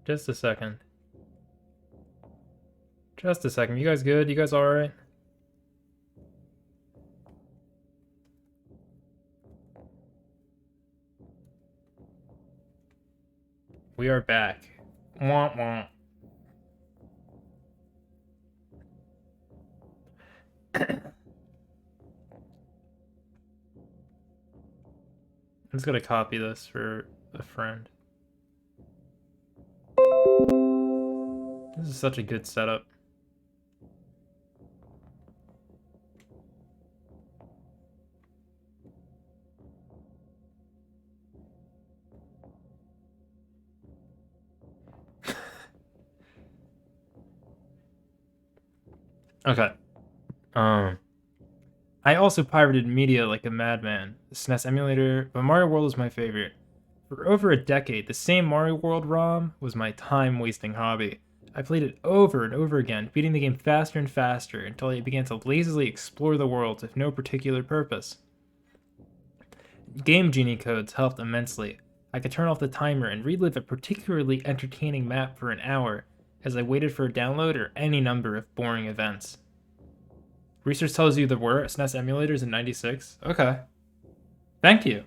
Just a second. Just a second. You guys good? You guys alright? We are back. Womp womp. I'm just gonna copy this for a friend. This is such a good setup. Okay. I also pirated media like a madman. The SNES emulator, but Mario World was my favorite. For over a decade, the same Mario World ROM was my time-wasting hobby. I played it over and over again, beating the game faster and faster until I began to lazily explore the world with no particular purpose. Game Genie codes helped immensely. I could turn off the timer and relive a particularly entertaining map for an hour as I waited for a download or any number of boring events. Research tells you there were SNES emulators in 96? Okay. Thank you.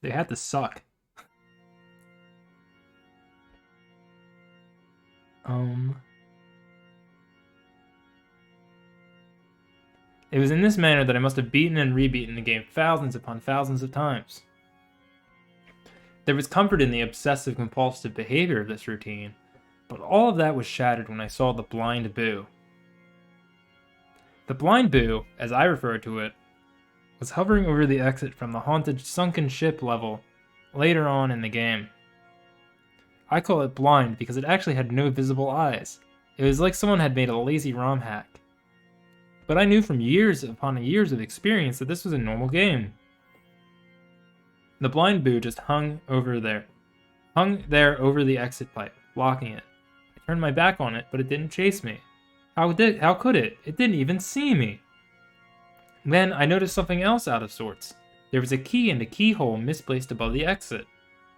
They had to suck. It was in this manner that I must have beaten and rebeaten the game thousands upon thousands of times. There was comfort in the obsessive-compulsive behavior of this routine, but all of that was shattered when I saw the Blind Boo. The Blind Boo, as I refer to it, was hovering over the exit from the haunted sunken ship level later on in the game. I call it blind because it actually had no visible eyes. It was like someone had made a lazy ROM hack. But I knew from years upon years of experience that this was a normal game. The Blind Boo just hung there over the exit pipe, blocking it. I turned my back on it, but it didn't chase me. How could it? It didn't even see me. Then I noticed something else out of sorts. There was a key and a keyhole misplaced above the exit.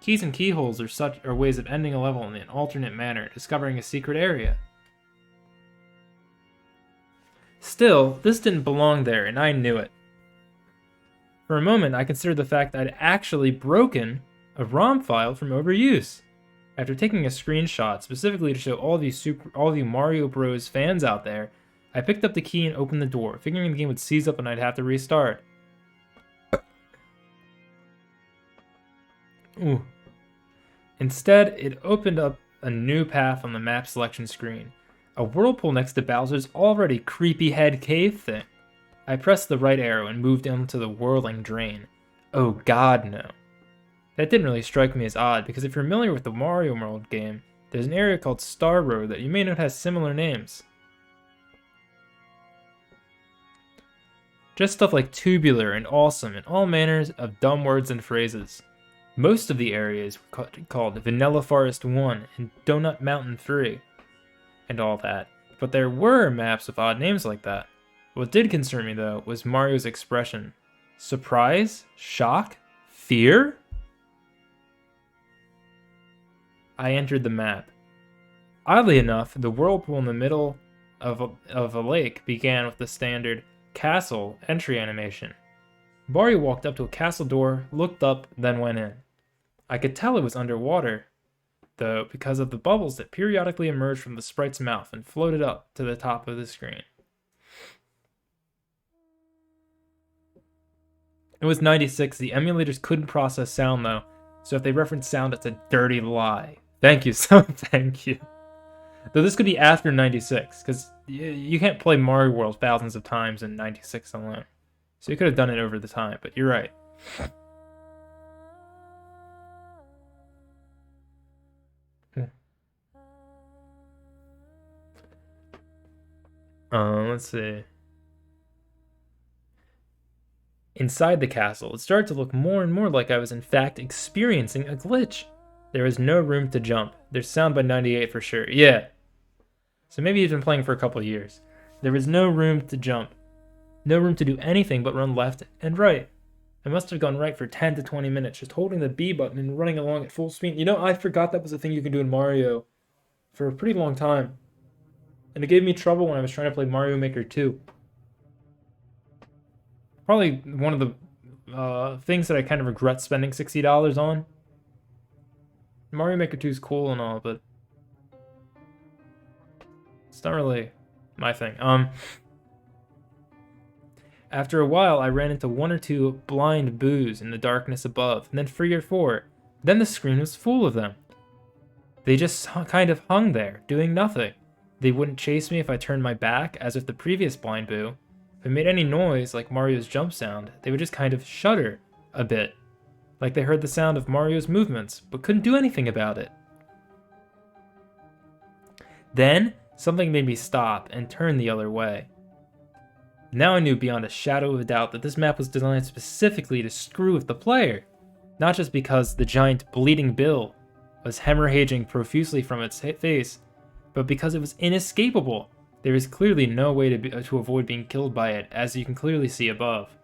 Keys and keyholes are ways of ending a level in an alternate manner, discovering a secret area. Still, this didn't belong there, and I knew it. For a moment, I considered the fact that I'd actually broken a ROM file from overuse. After taking a screenshot, specifically to show all of you Mario Bros. Fans out there, I picked up the key and opened the door, figuring the game would seize up and I'd have to restart. Ooh. Instead, it opened up a new path on the map selection screen. A whirlpool next to Bowser's already creepy head cave thing. I pressed the right arrow and moved into the whirling drain. Oh god, no. That didn't really strike me as odd, because if you're familiar with the Mario World game, there's an area called Star Road that you may note has similar names. Just stuff like tubular and awesome and all manners of dumb words and phrases. Most of the areas were called Vanilla Forest 1 and Donut Mountain 3 and all that, but there were maps with odd names like that. What did concern me though was Mario's expression. Surprise? Shock? Fear? I entered the map. Oddly enough, the whirlpool in the middle of a lake began with the standard castle entry animation. Mario walked up to a castle door, looked up, then went in. I could tell it was underwater, though, because of the bubbles that periodically emerged from the sprite's mouth and floated up to the top of the screen. It was 96, the emulators couldn't process sound though, so if they reference sound, it's a dirty lie. Thank you, thank you. Though this could be after 96, because you can't play Mario World thousands of times in 96 alone. So you could have done it over the time, but you're right. Let's see. Inside the castle, it started to look more and more like I was in fact experiencing a glitch. There was no room to jump. There's sound by 98 for sure. Yeah. So maybe he's been playing for a couple years. There was no room to jump. No room to do anything but run left and right. I must have gone right for 10 to 20 minutes, just holding the B button and running along at full speed. You know, I forgot that was a thing you could do in Mario for a pretty long time. And it gave me trouble when I was trying to play Mario Maker 2. Probably one of the things that I kind of regret spending $60 on. Mario Maker 2 is cool and all, but it's not really my thing. After a while, I ran into 1 or 2 blind boos in the darkness above, and then 3 or 4. Then the screen was full of them. They just kind of hung there, doing nothing. They wouldn't chase me if I turned my back, as if the previous blind boo. If it made any noise, like Mario's jump sound, they would just kind of shudder a bit, like they heard the sound of Mario's movements, but couldn't do anything about it. Then, something made me stop and turn the other way. Now I knew beyond a shadow of a doubt that this map was designed specifically to screw with the player, not just because the giant bleeding bill was hemorrhaging profusely from its face, but because it was inescapable. There is clearly no way to avoid being killed by it, as you can clearly see above.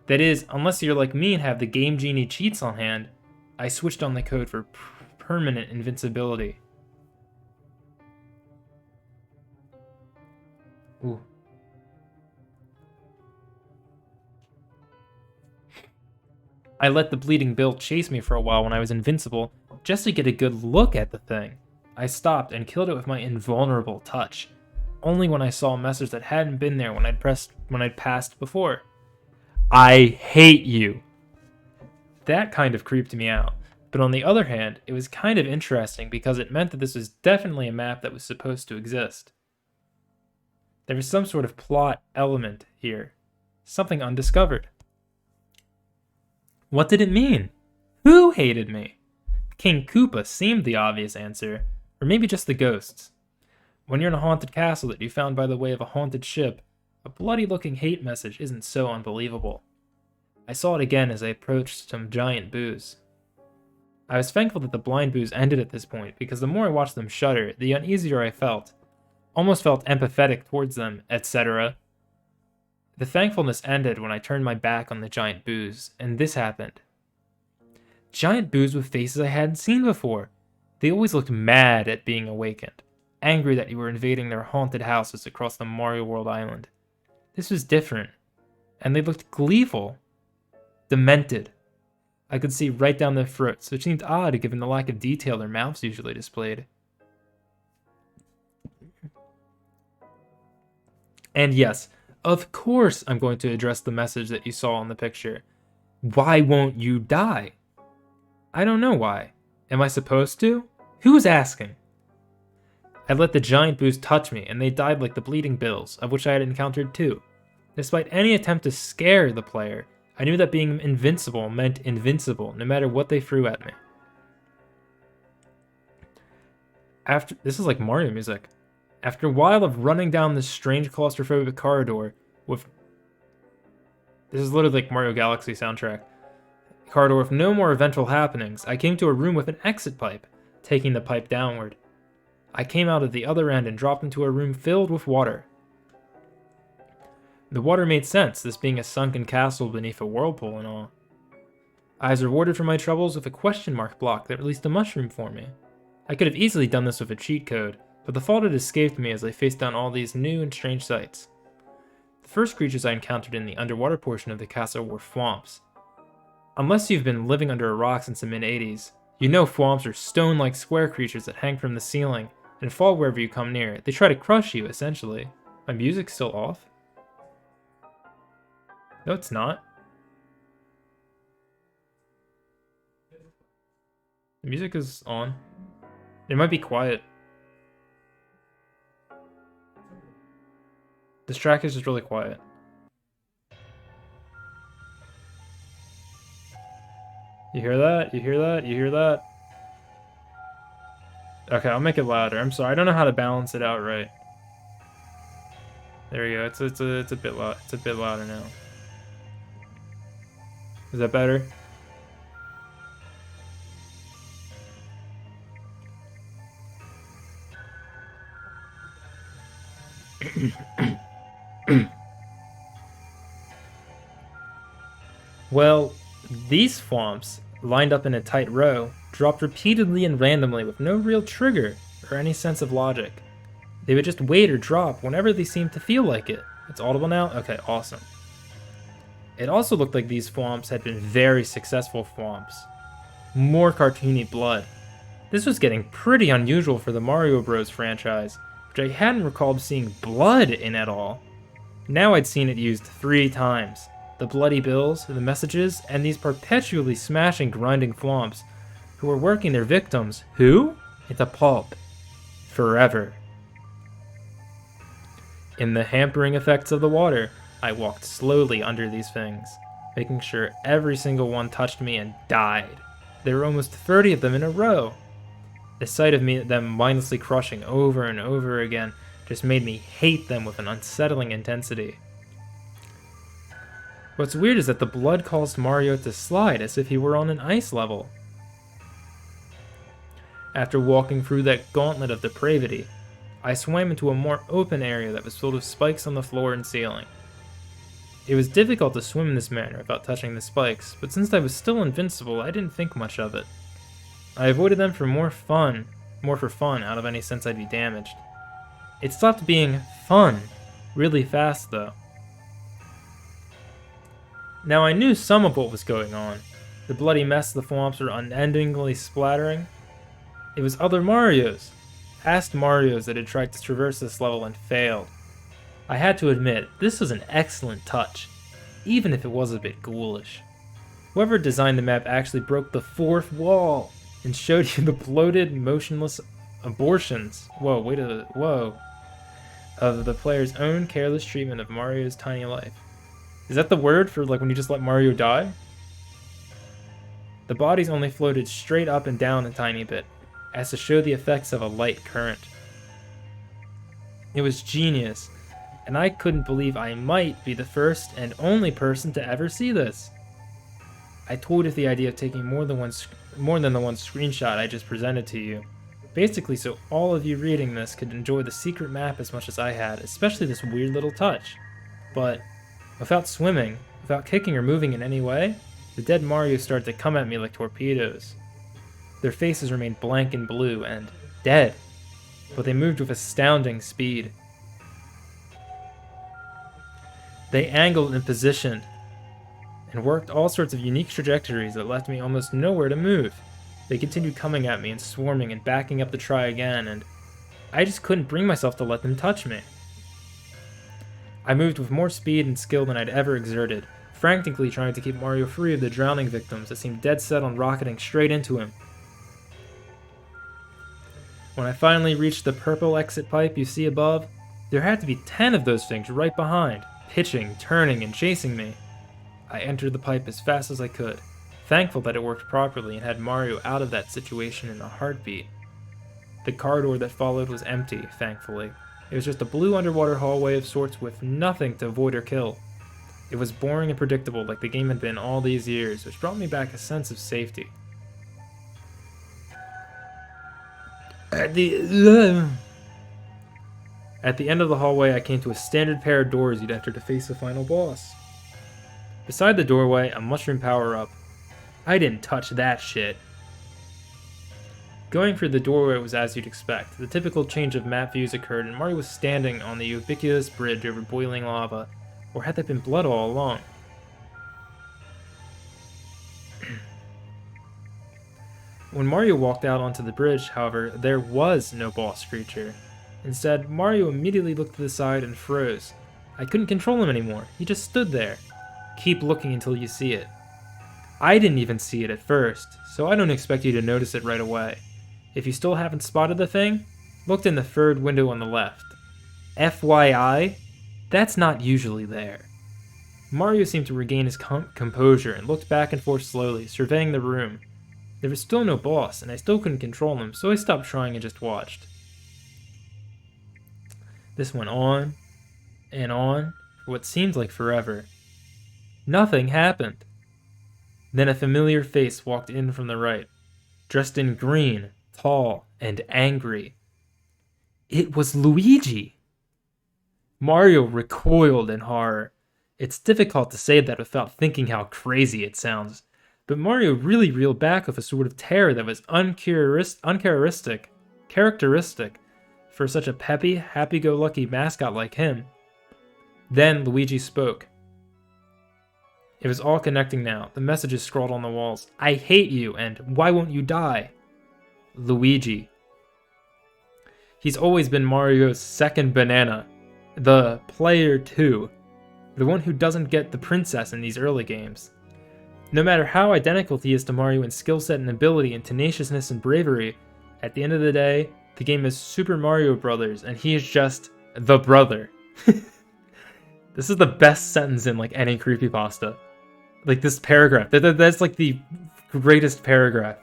That is, unless you're like me and have the Game Genie cheats on hand, I switched on the code for permanent invincibility. Ooh. I let the bleeding bill chase me for a while when I was invincible, just to get a good look at the thing. I stopped and killed it with my invulnerable touch, only when I saw a message that hadn't been there when I'd passed before. I hate you. That kind of creeped me out, but on the other hand, it was kind of interesting because it meant that this was definitely a map that was supposed to exist. There was some sort of plot element here, something undiscovered. What did it mean? Who hated me? King Koopa seemed the obvious answer, or maybe just the ghosts. When you're in a haunted castle that you found by the way of a haunted ship, a bloody-looking hate message isn't so unbelievable. I saw it again as I approached some giant boos. I was thankful that the blind boos ended at this point, because the more I watched them shudder, the uneasier I felt. Almost felt empathetic towards them, etc. The thankfulness ended when I turned my back on the giant boos, and this happened. Giant boos with faces I hadn't seen before. They always looked mad at being awakened, angry that you were invading their haunted houses across the Mario World island. This was different, and they looked gleeful, demented. I could see right down their throats, which seemed odd given the lack of detail their mouths usually displayed. And yes, of course I'm going to address the message that you saw in the picture. Why won't you die? I don't know why. Am I supposed to? Who's asking? I let the giant boos touch me, and they died like the bleeding bills, of which I had encountered too. Despite any attempt to scare the player, I knew that being invincible meant invincible, no matter what they threw at me. This is like Mario music. After a while of running down this strange claustrophobic corridor with... This is literally like Mario Galaxy soundtrack. Corridor with no more eventful happenings, I came to a room with an exit pipe, taking the pipe downward. I came out at the other end and dropped into a room filled with water. The water made sense, this being a sunken castle beneath a whirlpool and all. I was rewarded for my troubles with a question mark block that released a mushroom for me. I could have easily done this with a cheat code, but the thought had escaped me as I faced down all these new and strange sights. The first creatures I encountered in the underwater portion of the castle were thwomps. Unless you've been living under a rock since the mid-80s, you know thwomps are stone-like square creatures that hang from the ceiling and fall wherever you come near. They try to crush you, essentially. My music's still off? No, it's not. The music is on. It might be quiet. This track is just really quiet. You hear that? You hear that? You hear that? Okay, I'll make it louder. I'm sorry, I don't know how to balance it out right. There we go. It's a bit loud. It's a bit louder now. Is that better? Well, these thwomps, lined up in a tight row, dropped repeatedly and randomly with no real trigger or any sense of logic. They would just wait or drop whenever they seemed to feel like it. It's audible now? Okay, awesome. It also looked like these thwomps had been very successful thwomps. More cartoony blood. This was getting pretty unusual for the Mario Bros. Franchise, which I hadn't recalled seeing blood in at all. Now I'd seen it used 3 times. The bloody bills, the messages, and these perpetually smashing, grinding thwomps who were working their victims, into pulp. Forever. In the hampering effects of the water, I walked slowly under these things, making sure every single one touched me and died. There were almost 30 of them in a row. The sight of them mindlessly crushing over and over again just made me hate them with an unsettling intensity. What's weird is that the blood caused Mario to slide as if he were on an ice level. After walking through that gauntlet of depravity, I swam into a more open area that was filled with spikes on the floor and ceiling. It was difficult to swim in this manner without touching the spikes, but since I was still invincible, I didn't think much of it. I avoided them for more for fun out of any sense I'd be damaged. It stopped being fun really fast though. Now I knew some of what was going on. The bloody mess the thwomps were unendingly splattering. It was other Marios. Past Marios that had tried to traverse this level and failed. I had to admit, this was an excellent touch, even if it was a bit ghoulish. Whoever designed the map actually broke the 4th wall and showed you the bloated, motionless abortions. Of the player's own careless treatment of Mario's tiny life. Is that the word for like when you just let Mario die? The bodies only floated straight up and down a tiny bit, as to show the effects of a light current. It was genius, and I couldn't believe I might be the first and only person to ever see this. I toyed with the idea of taking more than the one screenshot I just presented to you, basically so all of you reading this could enjoy the secret map as much as I had, especially this weird little touch. But without swimming, without kicking or moving in any way, the dead Mario started to come at me like torpedoes. Their faces remained blank and blue and dead, but they moved with astounding speed. They angled and positioned, and worked all sorts of unique trajectories that left me almost nowhere to move. They continued coming at me and swarming and backing up to try again, and I just couldn't bring myself to let them touch me. I moved with more speed and skill than I'd ever exerted, frantically trying to keep Mario free of the drowning victims that seemed dead set on rocketing straight into him. When I finally reached the purple exit pipe you see above, there had to be 10 of those things right behind, pitching, turning, and chasing me. I entered the pipe as fast as I could, thankful that it worked properly and had Mario out of that situation in a heartbeat. The corridor that followed was empty, thankfully. It was just a blue underwater hallway of sorts with nothing to avoid or kill. It was boring and predictable like the game had been all these years, which brought me back a sense of safety. At the end of the hallway, I came to a standard pair of doors you'd enter to face the final boss. Beside the doorway, a mushroom power-up. I didn't touch that shit. Going through the doorway was as you'd expect. The typical change of map views occurred, and Mario was standing on the ubiquitous bridge over boiling lava. Or had that been blood all along? When Mario walked out onto the bridge, however, there was no boss creature. Instead, Mario immediately looked to the side and froze. I couldn't control him anymore. He just stood there. Keep looking until you see it. I didn't even see it at first, so I don't expect you to notice it right away. If you still haven't spotted the thing, look in the third window on the left. FYI, that's not usually there. Mario seemed to regain his composure and looked back and forth slowly, surveying the room. There was still no boss, and I still couldn't control him, so I stopped trying and just watched. This went on, and on, for what seemed like forever. Nothing happened. Then a familiar face walked in from the right, dressed in green, tall, and angry. It was Luigi! Mario recoiled in horror. It's difficult to say that without thinking how crazy it sounds, but Mario really reeled back with a sort of terror that was uncharacteristic for such a peppy, happy-go-lucky mascot like him. Then Luigi spoke. It was all connecting now. The messages scrawled on the walls. I hate you, and why won't you die? Luigi. He's always been Mario's second banana. The player 2. The one who doesn't get the princess in these early games. No matter how identical he is to Mario in skill set and ability and tenaciousness and bravery, at the end of the day, the game is Super Mario Brothers, and he is just the brother. This is the best sentence in like any creepypasta. Like this paragraph. That's like the greatest paragraph.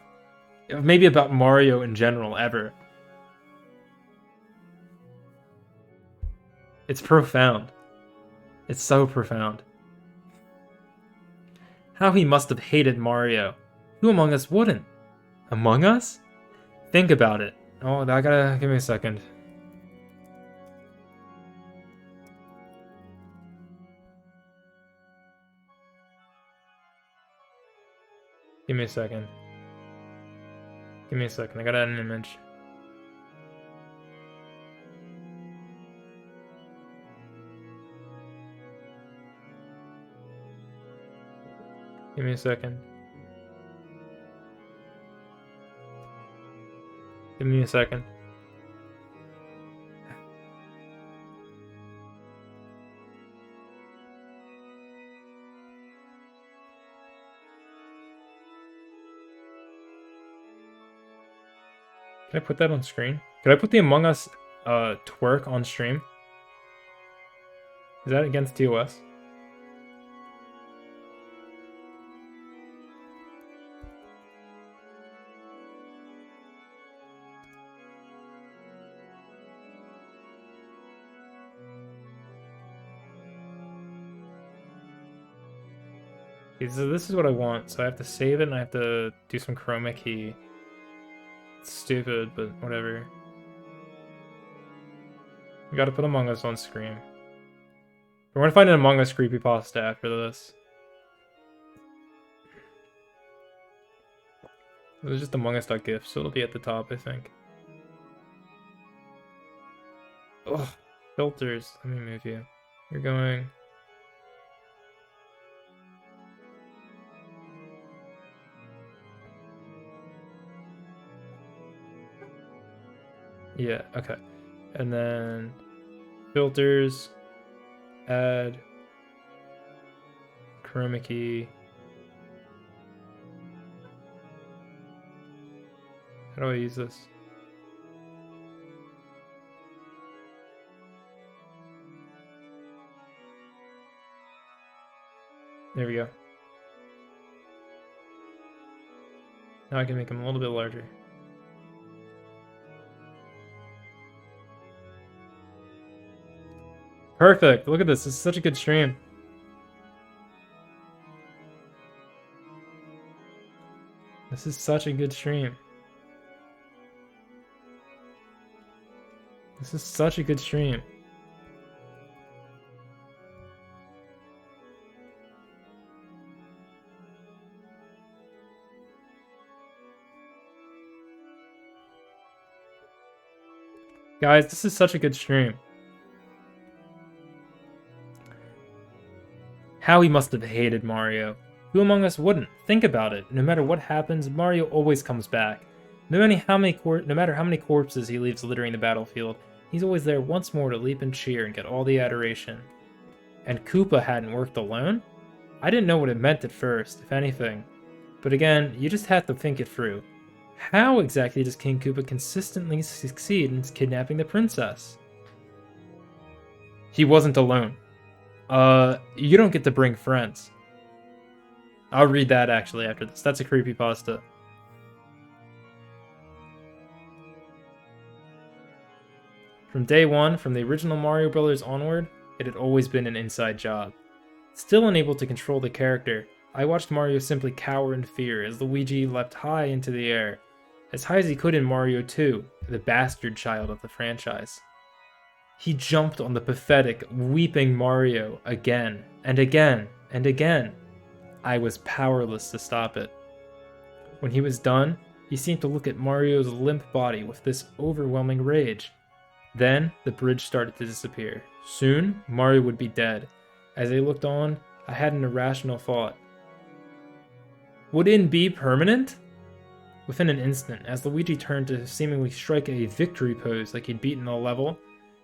Maybe about Mario in general ever. It's profound. It's so profound. How he must have hated Mario. Who among us wouldn't? Among us? Think about it. Oh, I gotta... Give me a second. Give me a second. Give me a second. I gotta add an image. Give me a second. Give me a second. Can I put that on screen? Could I put the Among Us twerk on stream? Is that against TOS? Okay, so this is what I want, so I have to save it and I have to do some chroma key. It's stupid, but whatever. We gotta put Among Us on screen. We're gonna find an Among Us creepypasta after this. It was just Among Us.gif, so it'll be at the top, I think. Ugh, filters. Let me move you. You're going... Yeah, okay. And then filters, add, chroma key. How do I use this? There we go. Now I can make them a little bit larger. Perfect. Look at this. This is such a good stream. This is such a good stream. This is such a good stream. Guys, this is such a good stream. How he must have hated Mario. Who among us wouldn't? Think about it. No matter what happens, Mario always comes back. No matter how many corpses he leaves littering the battlefield, he's always there once more to leap and cheer and get all the adoration. And Koopa hadn't worked alone? I didn't know what it meant at first, if anything. But again, you just have to think it through. How exactly does King Koopa consistently succeed in kidnapping the princess? He wasn't alone. You don't get to bring friends. I'll read that actually after this. That's a creepypasta. From day one, from the original Mario Brothers onward, it had always been an inside job. Still unable to control the character, I watched Mario simply cower in fear as Luigi leapt high into the air, as high as he could in Mario 2, the bastard child of the franchise. He jumped on the pathetic, weeping Mario again and again and again. I was powerless to stop it. When he was done, he seemed to look at Mario's limp body with this overwhelming rage. Then, the bridge started to disappear. Soon, Mario would be dead. As I looked on, I had an irrational thought. Would it be permanent? Within an instant, as Luigi turned to seemingly strike a victory pose like he'd beaten the level,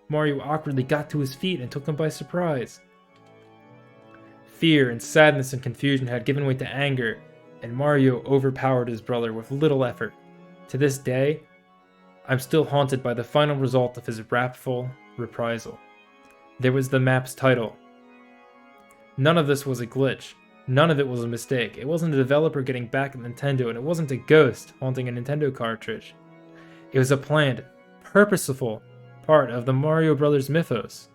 Mario awkwardly got to his feet and took him by surprise. Fear and sadness and confusion had given way to anger, and Mario overpowered his brother with little effort. To this day, I'm still haunted by the final result of his wrathful reprisal. There was the map's title. None of this was a glitch. None of it was a mistake. It wasn't a developer getting back at Nintendo, and it wasn't a ghost haunting a Nintendo cartridge. It was a planned, purposeful part of the Mario Brothers mythos.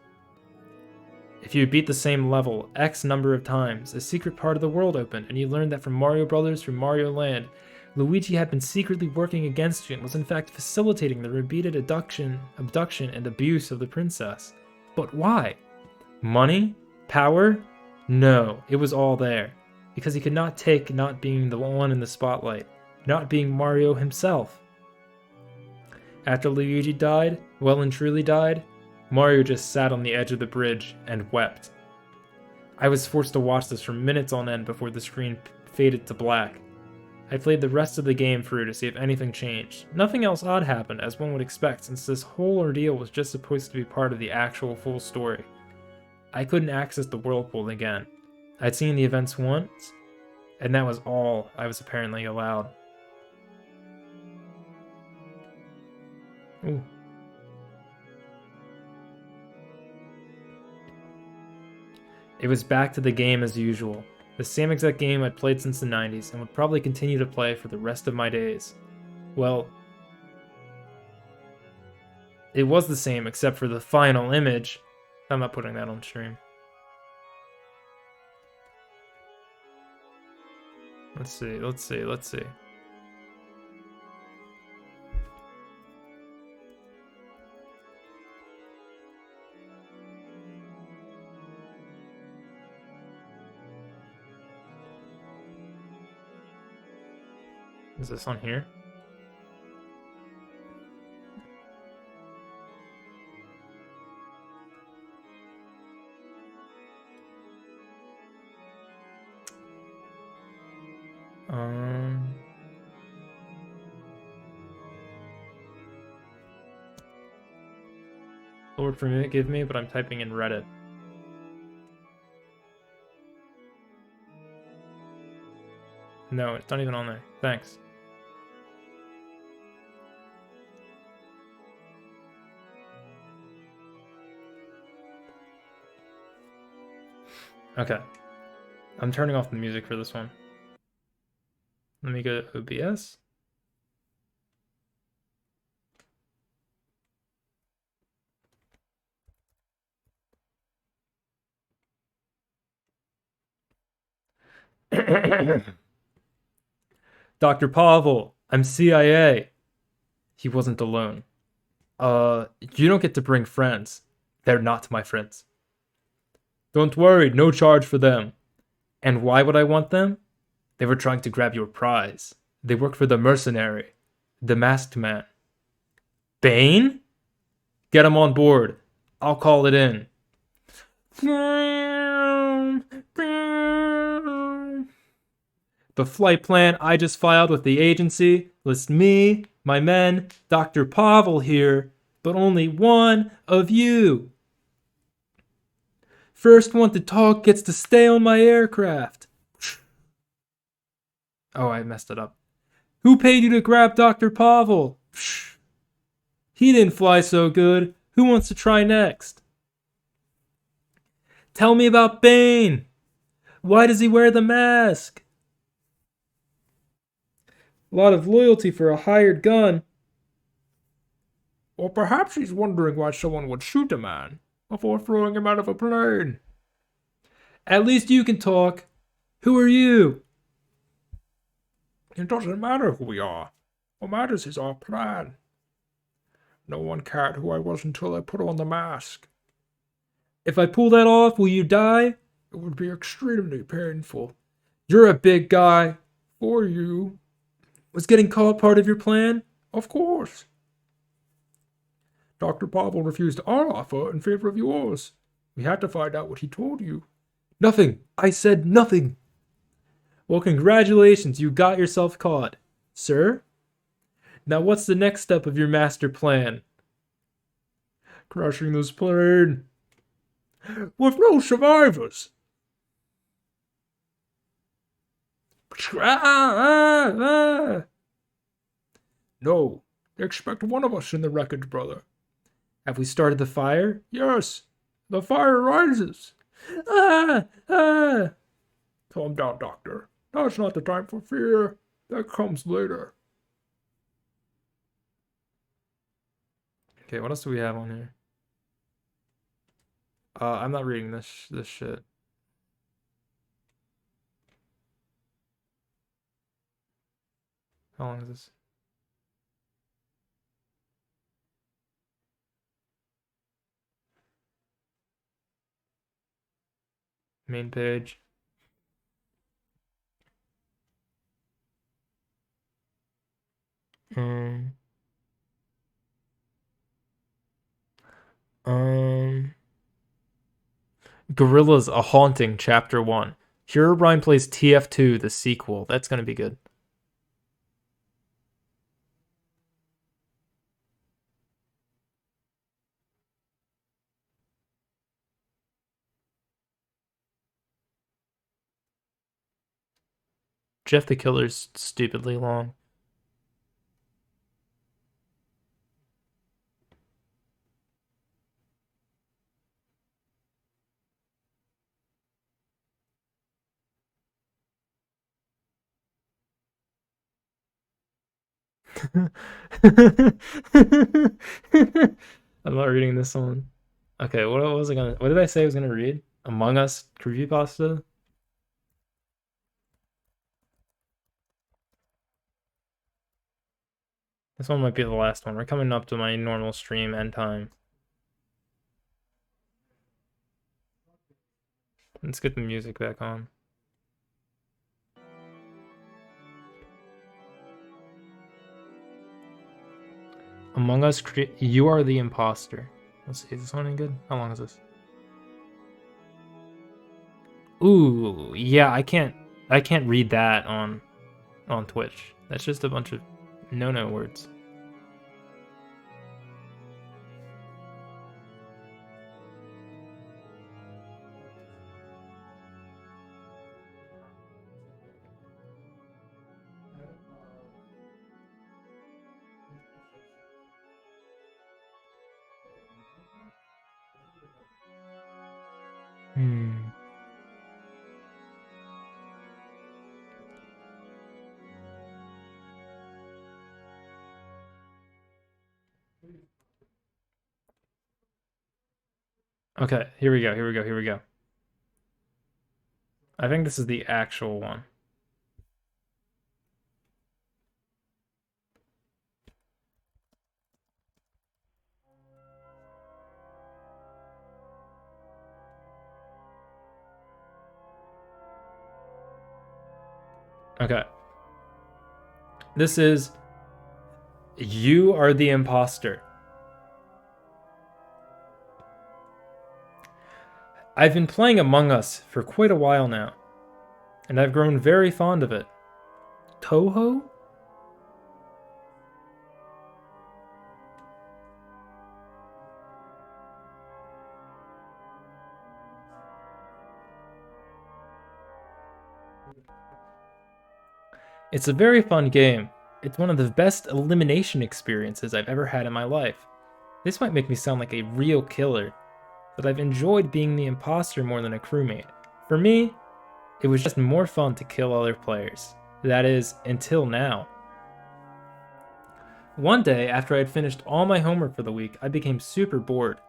If you beat the same level X number of times, a secret part of the world opened, and you learned that from Mario Brothers through Mario Land, Luigi had been secretly working against you and was in fact facilitating the repeated abduction and abuse of the princess. But why? Money? Power? No, it was all there. Because he could not take not being the one in the spotlight, not being Mario himself. After Luigi died, well and truly died, Mario just sat on the edge of the bridge and wept. I was forced to watch this for minutes on end before the screen faded to black. I played the rest of the game through to see if anything changed. Nothing else odd happened, as one would expect, since this whole ordeal was just supposed to be part of the actual full story. I couldn't access the whirlpool again. I'd seen the events once, and that was all I was apparently allowed. Ooh. It was back to the game as usual. The same exact game I'd played since the 90s, and would probably continue to play for the rest of my days. Well, it was the same except for the final image. I'm not putting that on stream. Let's see. Is this on here? Lord forgive me, but I'm typing in Reddit. No, it's not even on there. Thanks. Okay. I'm turning off the music for this one. Let me go to OBS. Dr. Pavel, I'm CIA. He wasn't alone. You don't get to bring friends. They're not my friends. Don't worry, no charge for them. And why would I want them? They were trying to grab your prize. They work for the mercenary, the masked man. Bane? Get him on board. I'll call it in. The flight plan I just filed with the agency lists me, my men, Dr. Pavel here, but only one of you. First one to talk gets to stay on my aircraft. Oh, I messed it up. Who paid you to grab Dr. Pavel? He didn't fly so good. Who wants to try next? Tell me about Bane. Why does he wear the mask? A lot of loyalty for a hired gun. Or perhaps he's wondering why someone would shoot a man before throwing him out of a plane. At least you can talk. Who are you? It doesn't matter who we are. What matters is our plan. No one cared who I was until I put on the mask. If I pull that off, will you die? It would be extremely painful. You're a big guy. For you. Was getting caught part of your plan? Of course. Dr. Pavel refused our offer in favor of yours. We had to find out what he told you. Nothing. I said nothing. Well, congratulations, you got yourself caught, sir. Now what's the next step of your master plan? Crashing this plane. With no survivors. No, they expect one of us in the wreckage, brother. Have we started the fire? Yes, the fire rises. Ah! Ah! Calm down, Doctor. Now's not the time for fear. That comes later. Okay, what else do we have on here? I'm not reading this shit. How long is this? Main page. Um. Gorillas A Haunting, Chapter 1. Herobrine plays TF2, the sequel. That's gonna be good. Jeff the Killer's stupidly long. I'm not reading this one. Okay, what was I gonna? What did I say I was gonna read? Among Us Creepypasta. This one might be the last one. We're coming up to my normal stream end time. Let's get the music back on. Among Us, you are the imposter. Let's see, is this one any good? How long is this? Ooh, yeah, I can't read that on Twitch. That's just a bunch of no words. Okay, here we go. I think this is the actual one. Okay. This is You Are the Imposter. I've been playing Among Us for quite a while now, and I've grown very fond of it. Toho? It's a very fun game. It's one of the best elimination experiences I've ever had in my life. This might make me sound like a real killer, but I've enjoyed being the imposter more than a crewmate. For me, it was just more fun to kill other players. That is, until now. One day, after I had finished all my homework for the week, I became super bored.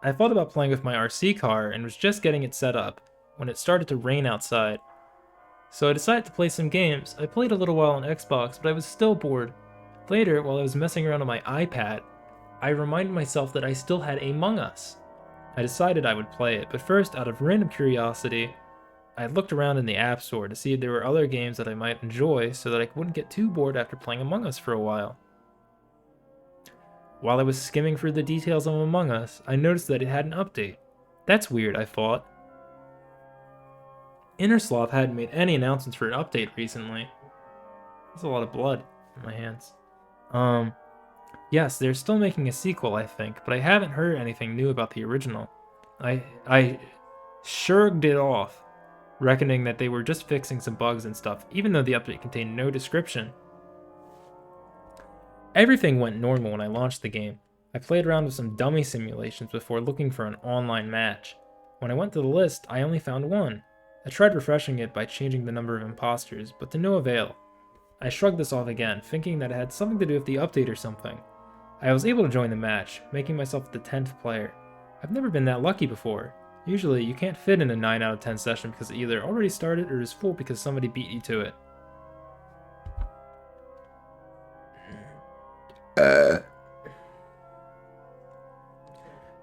I thought about playing with my RC car and was just getting it set up when it started to rain outside. So I decided to play some games. I played a little while on Xbox, but I was still bored. Later, while I was messing around on my iPad, I reminded myself that I still had Among Us. I decided I would play it, but first, out of random curiosity, I looked around in the App Store to see if there were other games that I might enjoy so that I wouldn't get too bored after playing Among Us for a while. While I was skimming through the details of Among Us, I noticed that it had an update. That's weird, I thought. Innersloth hadn't made any announcements for an update recently. There's a lot of blood in my hands. Yes, they're still making a sequel, I think, but I haven't heard anything new about the original. I shrugged it off, reckoning that they were just fixing some bugs and stuff, even though the update contained no description. Everything went normal when I launched the game. I played around with some dummy simulations before looking for an online match. When I went to the list, I only found one. I tried refreshing it by changing the number of imposters, but to no avail. I shrugged this off again, thinking that it had something to do with the update or something. I was able to join the match, making myself the 10th player. I've never been that lucky before. Usually, you can't fit in a 9 out of 10 session because it either already started or is full because somebody beat you to it.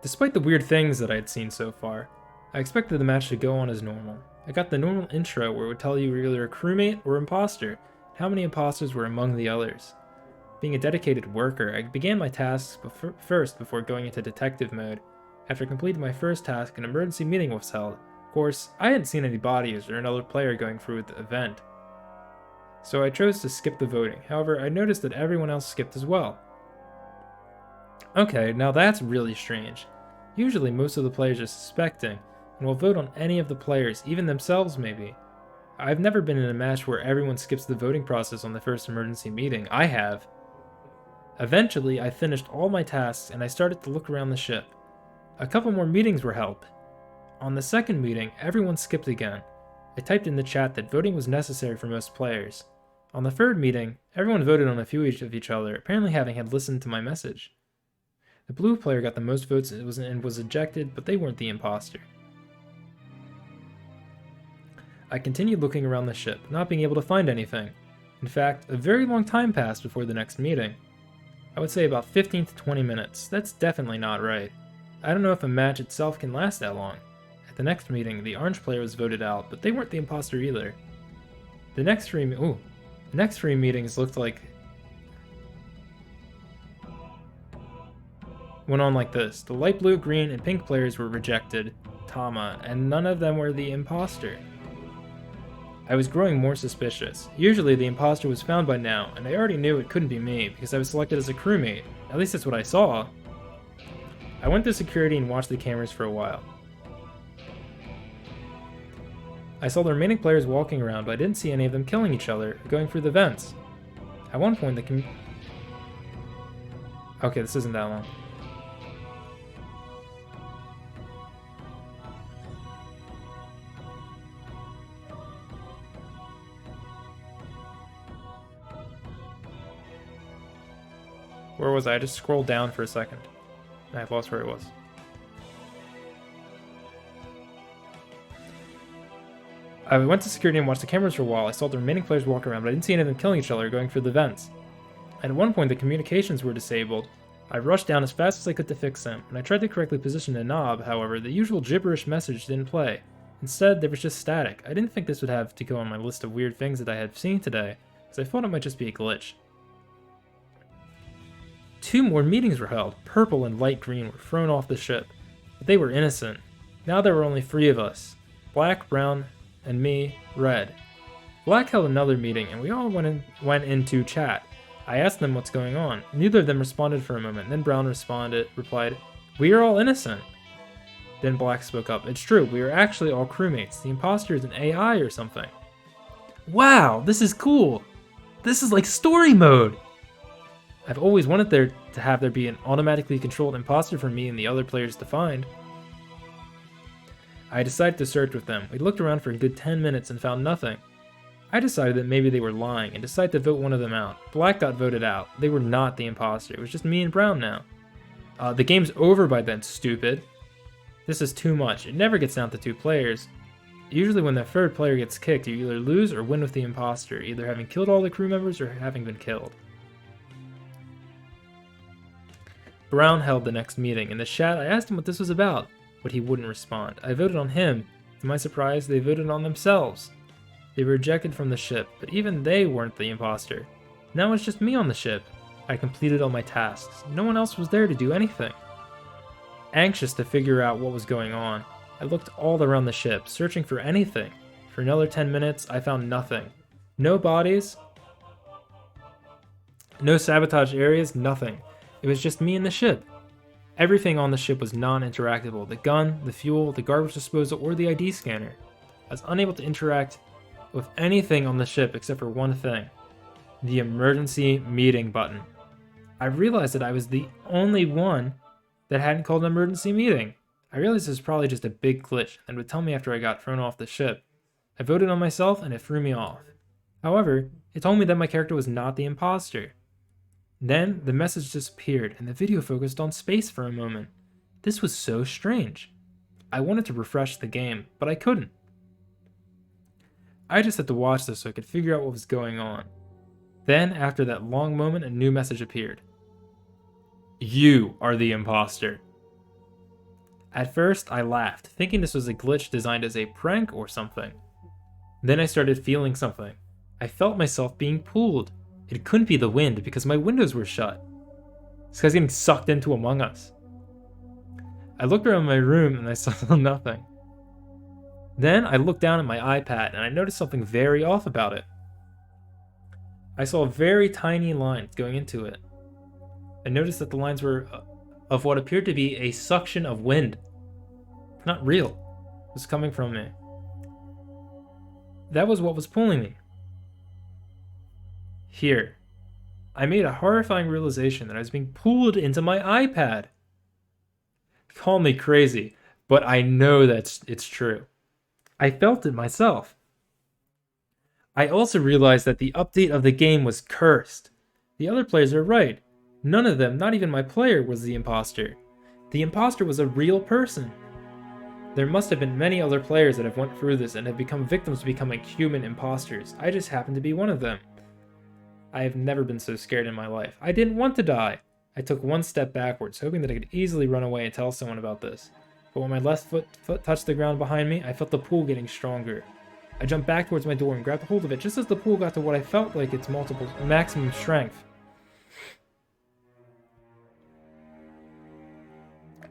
Despite the weird things that I had seen so far, I expected the match to go on as normal. I got the normal intro where it would tell you you were either a crewmate or imposter, and how many imposters were among the others. Being a dedicated worker, I began my tasks first before going into detective mode. After completing my first task, an emergency meeting was held. Of course, I hadn't seen any bodies or another player going through the event, so I chose to skip the voting. However, I noticed that everyone else skipped as well. Okay, now that's really strange. Usually most of the players are suspecting, and will vote on any of the players, even themselves maybe. I've never been in a match where everyone skips the voting process on the first emergency meeting. I have. Eventually, I finished all my tasks and I started to look around the ship. A couple more meetings were held. On the second meeting, everyone skipped again. I typed in the chat that voting was necessary for most players. On the third meeting, everyone voted on a few of each other, apparently having had listened to my message. The blue player got the most votes and was ejected, but they weren't the imposter. I continued looking around the ship, not being able to find anything. In fact, a very long time passed before the next meeting. I would say about 15 to 20 minutes. That's definitely not right. I don't know if a match itself can last that long. At the next meeting, the orange player was voted out, but they weren't the imposter either. The next three meetings looked like went on like this. The light blue, green, and pink players were rejected, and none of them were the imposter. I was growing more suspicious. Usually the imposter was found by now, and I already knew it couldn't be me because I was selected as a crewmate. At least that's what I saw. I went to security and watched the cameras for a while. I saw the remaining players walking around, but I didn't see any of them killing each other or going through the vents. At one point Okay, this isn't that long. Where was I? I just scrolled down for a second. And I lost where it was. I went to security and watched the cameras for a while. I saw the remaining players walk around, but I didn't see any of them killing each other or going through the vents. And at one point, the communications were disabled. I rushed down as fast as I could to fix them, and I tried to correctly position the knob. However, the usual gibberish message didn't play. Instead, there was just static. I didn't think this would have to go on my list of weird things that I had seen today, because I thought it might just be a glitch. 2 more meetings were held. Purple and light green were thrown off the ship, but they were innocent. Now there were only 3 of us. Black, brown, and me, red. Black held another meeting, and we all went into chat. I asked them what's going on. Neither of them responded for a moment. Then Brown replied, "We are all innocent." Then Black spoke up. "It's true, we are actually all crewmates. The imposter is an AI or something." Wow, this is cool. This is like story mode. I've always wanted there to be an automatically controlled imposter for me and the other players to find. I decided to search with them. We looked around for a good 10 minutes and found nothing. I decided that maybe they were lying and decided to vote one of them out. Black got voted out. They were not the imposter. It was just me and Brown now. The game's over by then, stupid. This is too much. It never gets down to 2 players. Usually when the third player gets kicked, you either lose or win with the imposter, either having killed all the crew members or having been killed. Brown held the next meeting. In the chat, I asked him what this was about, but he wouldn't respond. I voted on him. To my surprise, they voted on themselves. They were ejected from the ship, but even they weren't the imposter. Now it's just me on the ship. I completed all my tasks. No one else was there to do anything. Anxious to figure out what was going on, I looked all around the ship, searching for anything. For another 10 minutes, I found nothing. No bodies, no sabotage areas, nothing. It was just me and the ship. Everything on the ship was non-interactable. The gun, the fuel, the garbage disposal, or the ID scanner. I was unable to interact with anything on the ship except for one thing. The emergency meeting button. I realized that I was the only one that hadn't called an emergency meeting. I realized it was probably just a big glitch and would tell me after I got thrown off the ship. I voted on myself and it threw me off. However, it told me that my character was not the imposter. Then, the message disappeared and the video focused on space for a moment. This was so strange. I wanted to refresh the game, but I couldn't. I just had to watch this so I could figure out what was going on. Then, after that long moment, a new message appeared. You are the imposter. At first, I laughed, thinking this was a glitch designed as a prank or something. Then I started feeling something. I felt myself being pulled. It couldn't be the wind because my windows were shut. This guy's getting sucked into Among Us. I looked around my room and I saw nothing. Then I looked down at my iPad and I noticed something very off about it. I saw very tiny lines going into it. I noticed that the lines were of what appeared to be a suction of wind. Not real. It was coming from me. That was what was pulling me. Here, I made a horrifying realization that I was being pulled into my iPad. Call me crazy, but I know that it's true. I felt it myself. I also realized that the update of the game was cursed. The other players are right. None of them, not even my player, was the imposter. The imposter was a real person. There must have been many other players that have went through this and have become victims to becoming human imposters. I just happened to be one of them. I have never been so scared in my life. I didn't want to die. I took one step backwards, hoping that I could easily run away and tell someone about this. But when my left foot touched the ground behind me, I felt the pull getting stronger. I jumped back towards my door and grabbed hold of it just as the pull got to what I felt like its maximum strength.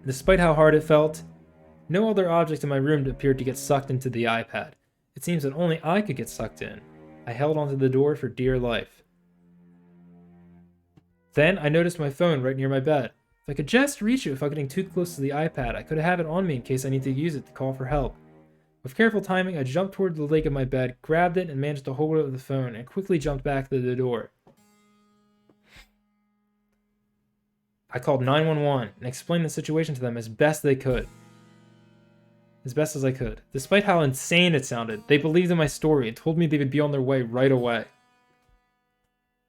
Despite how hard it felt, no other object in my room appeared to get sucked into the iPad. It seems that only I could get sucked in. I held onto the door for dear life. Then I noticed my phone right near my bed. If I could just reach it without getting too close to the iPad, I could have it on me in case I need to use it to call for help. With careful timing, I jumped toward the leg of my bed, grabbed it, and managed to hold it with the phone, and quickly jumped back to the door. I called 911 and explained the situation to them as best they could. As best as I could. Despite how insane it sounded, they believed in my story and told me they would be on their way right away.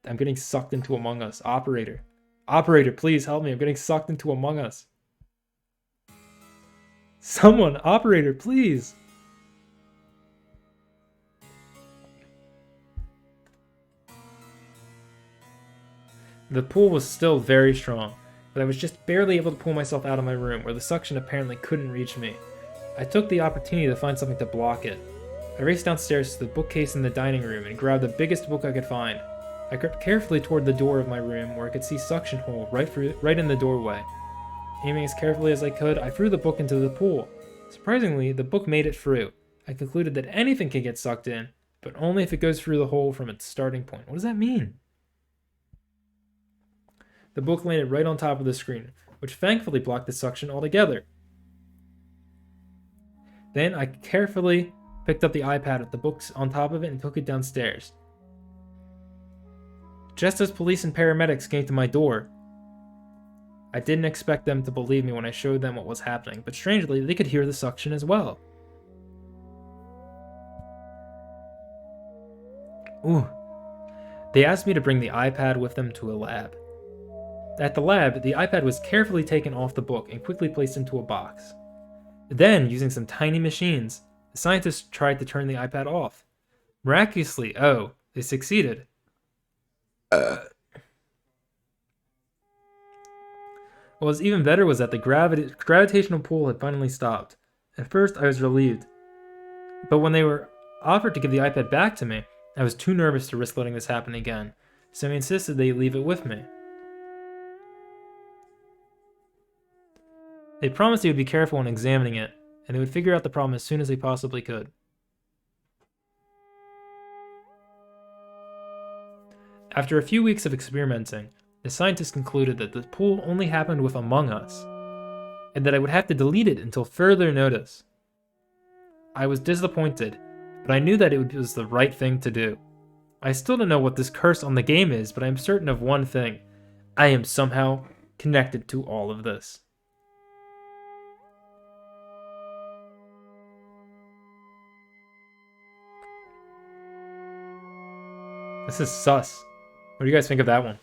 I'm getting sucked into Among Us. Operator. Operator, please help me. I'm getting sucked into Among Us. Someone, operator, please. The pull was still very strong, but I was just barely able to pull myself out of my room, where the suction apparently couldn't reach me. I took the opportunity to find something to block it. I raced downstairs to the bookcase in the dining room and grabbed the biggest book I could find. I crept carefully toward the door of my room where I could see suction hole right in the doorway. Aiming as carefully as I could, I threw the book into the pool. Surprisingly, the book made it through. I concluded that anything can get sucked in, but only if it goes through the hole from its starting point. What does that mean? The book landed right on top of the screen, which thankfully blocked the suction altogether. Then I carefully picked up the iPad with the books on top of it and took it downstairs. Just as police and paramedics came to my door, I didn't expect them to believe me when I showed them what was happening, but strangely, they could hear the suction as well. Ooh. They asked me to bring the iPad with them to a lab. At the lab, the iPad was carefully taken off the book and quickly placed into a box. Then, using some tiny machines, the scientists tried to turn the iPad off. Miraculously, they succeeded. What was even better was that the gravitational pull had finally stopped. At first, I was relieved. But when they were offered to give the iPad back to me, I was too nervous to risk letting this happen again, so I insisted they leave it with me. They promised they would be careful when examining it, and they would figure out the problem as soon as they possibly could. After a few weeks of experimenting, the scientists concluded that the pull only happened with Among Us, and that I would have to delete it until further notice. I was disappointed, but I knew that it was the right thing to do. I still don't know what this curse on the game is, but I am certain of one thing. I am somehow connected to all of this. This is sus. What do you guys think of that one?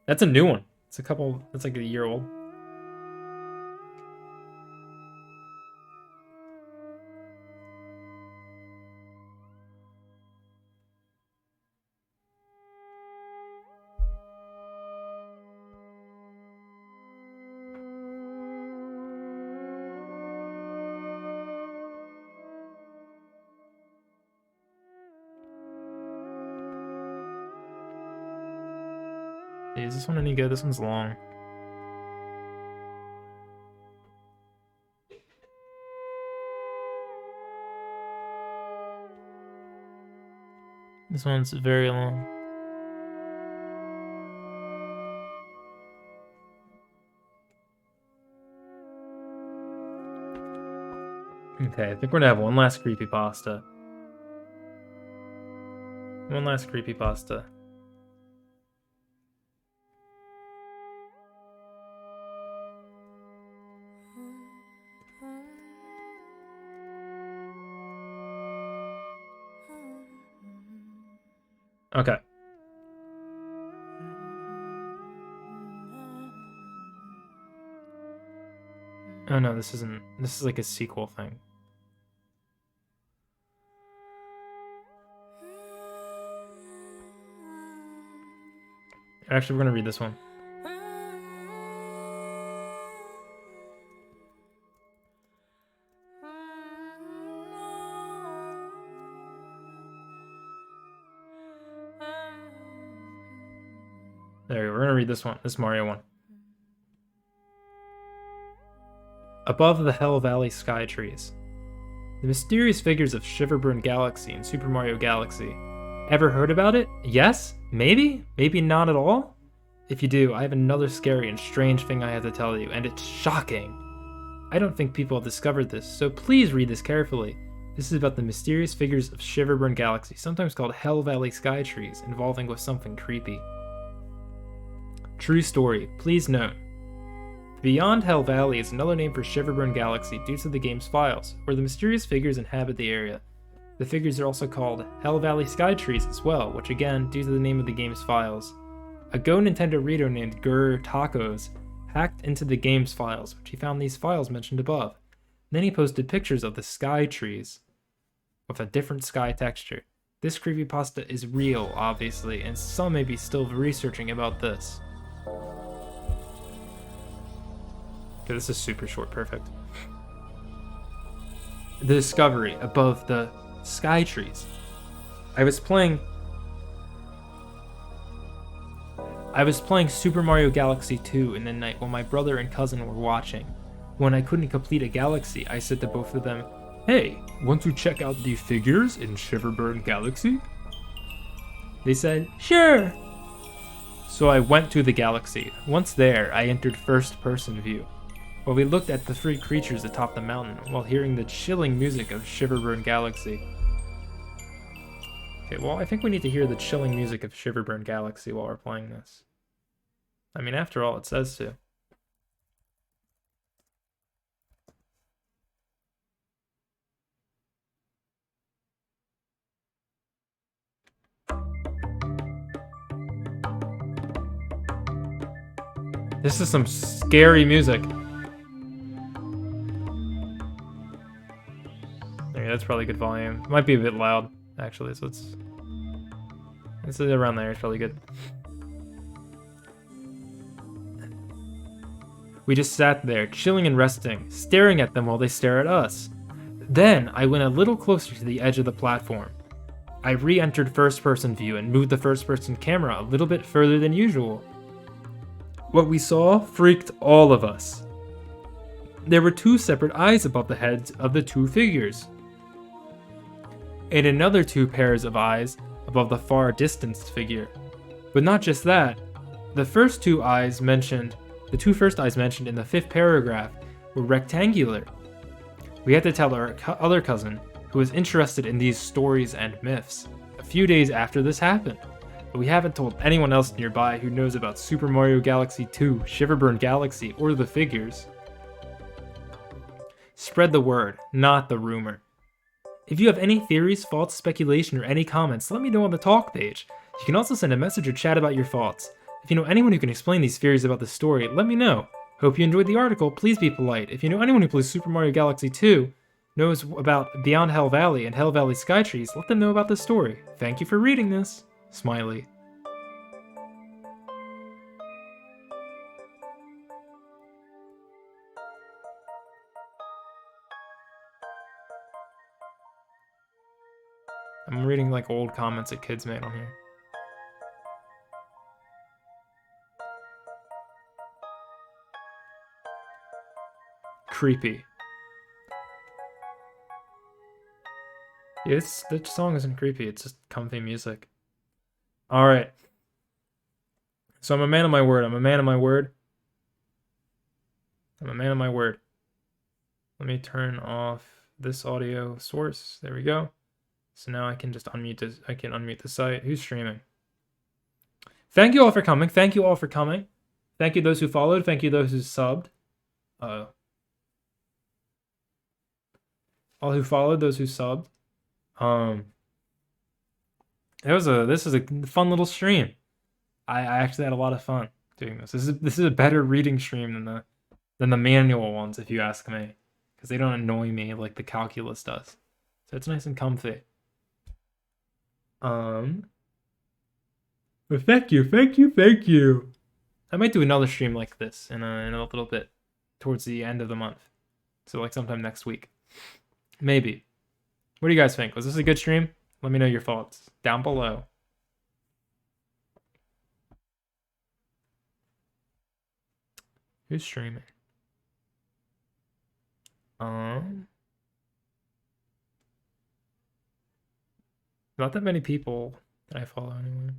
That's a new one. That's like a year old. Is this one any good? This one's long. This one's very long. Okay, I think we're gonna have one last creepypasta. One last creepypasta. Okay. Oh no, this isn't. This is like a sequel thing. Actually, we're gonna read this one. There we go. We're gonna read this one. This Mario one. Above the Hell Valley sky trees. The mysterious figures of Shiverburn Galaxy and Super Mario Galaxy. Ever heard about it? Yes? Maybe? Maybe not at all? If you do, I have another scary and strange thing I have to tell you, and it's shocking. I don't think people have discovered this, so please read this carefully. This is about the mysterious figures of Shiverburn Galaxy, sometimes called Hell Valley sky trees, involving with something creepy. True story. Please note. Beyond Hell Valley is another name for Shiverburn Galaxy due to the game's files, where the mysterious figures inhabit the area. The figures are also called Hell Valley Sky Trees as well, which again, due to the name of the game's files. A Go Nintendo reader named Gur Tacos hacked into the game's files, which he found these files mentioned above. Then he posted pictures of the sky trees with a different sky texture. This creepypasta is real, obviously, and some may be still researching about this. Okay, this is super short, perfect. The discovery above the sky trees. I was playing Super Mario Galaxy 2 in the night while my brother and cousin were watching. When I couldn't complete a galaxy, I said to both of them, "Hey, want to check out the figures in Shiverburn Galaxy?" They said, "Sure." So I went to the galaxy. Once there, I entered first-person view, where we looked at the three creatures atop the mountain while hearing the chilling music of Shiverburn Galaxy. Okay, well, I think we need to hear the chilling music of Shiverburn Galaxy while we're playing this. I mean, after all, it says to. This is some scary music. Okay, that's probably good volume. It might be a bit loud, actually, so it's around there. It's probably good. We just sat there, chilling and resting, staring at them while they stare at us. Then I went a little closer to the edge of the platform. I re-entered first-person view and moved the first-person camera a little bit further than usual. What we saw freaked all of us. There were 2 separate eyes above the heads of the 2 figures, and another 2 pairs of eyes above the far distanced figure. But not just that, the 2 first eyes mentioned in the 5th paragraph were rectangular. We had to tell our other cousin, who was interested in these stories and myths, a few days after this happened, but we haven't told anyone else nearby who knows about Super Mario Galaxy 2, Shiverburn Galaxy, or the figures. Spread the word, not the rumor. If you have any theories, thoughts, speculation, or any comments, let me know on the talk page. You can also send a message or chat about your thoughts. If you know anyone who can explain these theories about the story, let me know. Hope you enjoyed the article, please be polite. If you know anyone who plays Super Mario Galaxy 2, knows about Beyond Hell Valley and Hell Valley Skytrees, let them know about the story. Thank you for reading this. Smiley. I'm reading like old comments that kids made on here. Creepy. Yeah, the song isn't creepy, it's just comfy music. Alright. So I'm a man of my word. I'm a man of my word. I'm a man of my word. Let me turn off this audio source. There we go. So now I can just unmute this. I can unmute the site. Who's streaming? Thank you all for coming. Thank you all for coming. Thank you those who followed. Thank you those who subbed. All who followed, those who subbed. This is a fun little stream. I actually had a lot of fun doing this. This is a better reading stream than the manual ones, if you ask me, because they don't annoy me like the calculus does. So it's nice and comfy. But thank you. I might do another stream like this in a little bit, towards the end of the month. So like sometime next week, maybe. What do you guys think? Was this a good stream? Let me know your thoughts down below. Who's streaming? Not that many people that I follow anyway.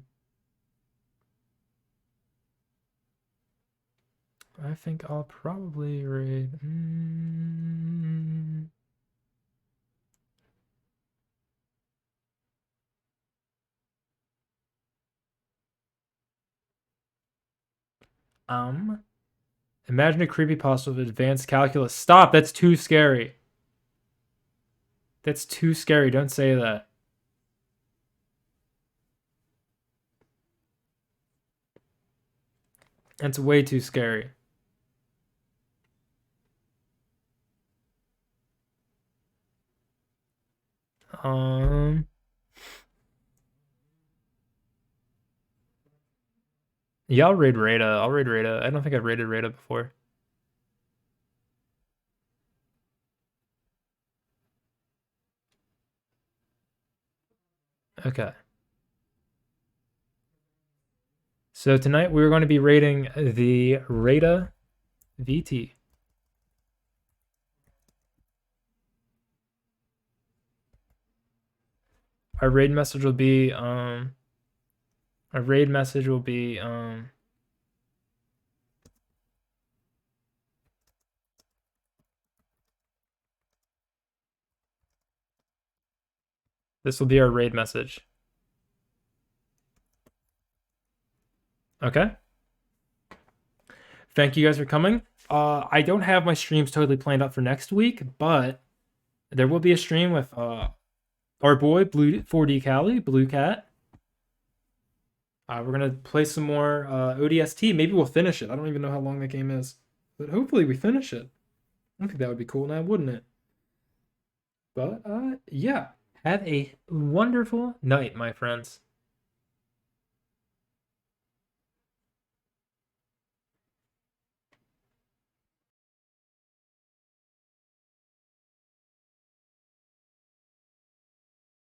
I think I'll probably raid. Imagine a creepypasta with advanced calculus. Stop! That's too scary. That's too scary. Don't say that. That's way too scary. Yeah, I'll raid Rada. I don't think I've raided Rada before. Okay. So tonight we're going to be raiding the Rada VT. Our raid message will be this will be our raid message. Okay. Thank you guys for coming. I don't have my streams totally planned out for next week, but there will be a stream with our boy Blue 4D Cali, Blue Cat. We're gonna play some more ODST. Maybe we'll finish it. I don't even know how long that game is, but hopefully we finish it. I think that would be cool now, wouldn't it? But yeah, have a wonderful night, my friends.